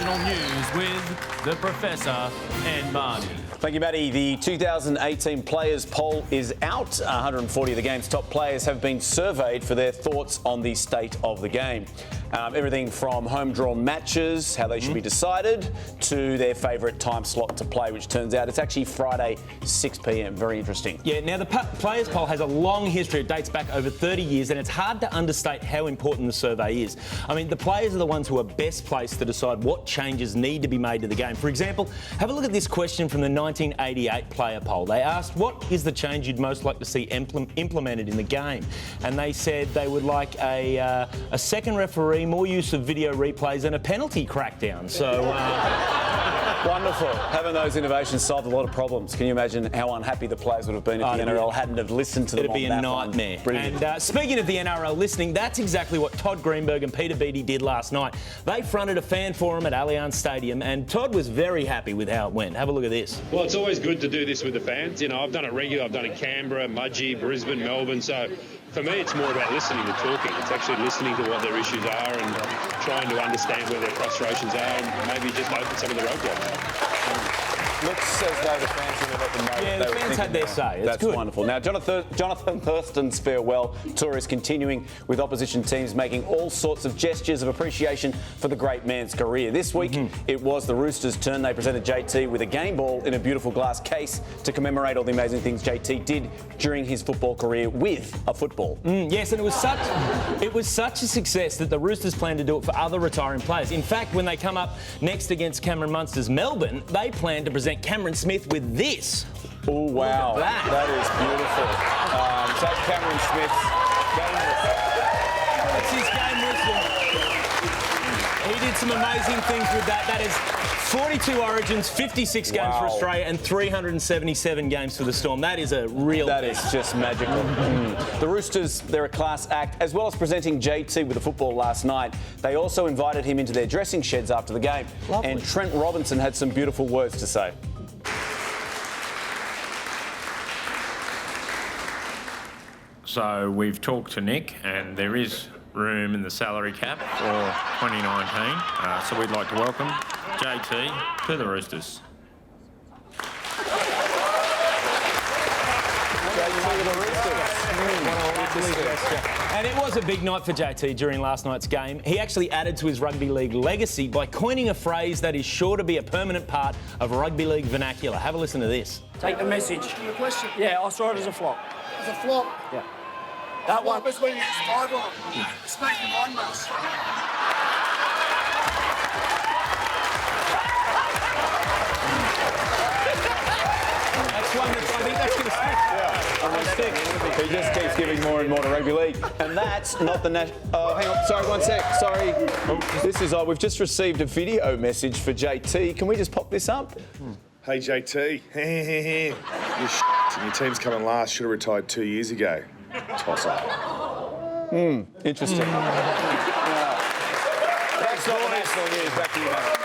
National News with the Professor and Marty. Thank you, Matty. The 2018 Players Poll is out. 140 of the game's top players have been surveyed for their thoughts on the state of the game. Everything from home-drawn matches, how they should be decided, to their favourite time slot to play, which turns out it's actually Friday, 6 p.m. Very interesting. Yeah, now the Players Poll has a long history. It dates back over 30 years, and it's hard to understate how important the survey is. I mean, the players are the ones who are best placed to decide what changes need to be made to the game. For example, have a look at this question from the 1988 Player Poll. They asked, what is the change you'd most like to see implemented in the game? And they said they would like a second referee, more use of video replays and a penalty crackdown. So, wonderful. Having those innovations solved a lot of problems. Can you imagine how unhappy the players would have been if the NRL hadn't have listened to them? It'd be a nightmare. And speaking of the NRL listening, that's exactly what Todd Greenberg and Peter Beattie did last night. They fronted a fan forum at Allianz Stadium, and Todd was very happy with how it went. Have a look at this. Well, it's always good to do this with the fans. You know, I've done it regular. I've done it in Canberra, Mudgee, Brisbane, Melbourne. So for me, it's more about listening than talking. It's actually listening to what their issues are and trying to understand where their frustrations are and maybe just open some of the roadblocks. Looks as though the fans would have let them know. Yeah, the fans had their say. That's good. Wonderful. Now, Jonathan Thurston's farewell tour is continuing, with opposition teams making all sorts of gestures of appreciation for the great man's career. This week, it was the Roosters' turn. They presented JT with a game ball in a beautiful glass case to commemorate all the amazing things JT did during his football career with a football. Yes, and it was such a success that the Roosters plan to do it for other retiring players. In fact, when they come up next against Cameron Munster's Melbourne, they plan to present Cameron Smith with this. Oh, wow. That is beautiful. So Cameron Smith's game whistle. That's his game whistle. He did some amazing things with that. That is 42 origins, 56 games for Australia and 377 games for the Storm. That is a real... That is just magical. The Roosters, they're a class act. As well as presenting JT with the football last night, they also invited him into their dressing sheds after the game. Lovely. And Trent Robinson had some beautiful words to say. So we've talked to Nick, and there is room in the salary cap for 2019. So we'd like to welcome JT to the Roosters. And it was a big night for JT during last night's game. He actually added to his rugby league legacy by coining a phrase that is sure to be a permanent part of rugby league vernacular. Have a listen to this. Take the message. Your question? Yeah, I saw it as a flop. As a flop? Yeah. That one. That's when you get on. It's making one mess. That's one that I think that's going to stick. Yeah, he just keeps giving more and more to rugby league. And that's not the national... Oh, hang on. Sorry, one sec. Sorry. This is... we've just received a video message for JT. Can we just pop this up? Hey, JT. You're shit and your team's coming last. Should have retired 2 years ago. Toss up. Interesting. That's not the national news. Back to you, mate.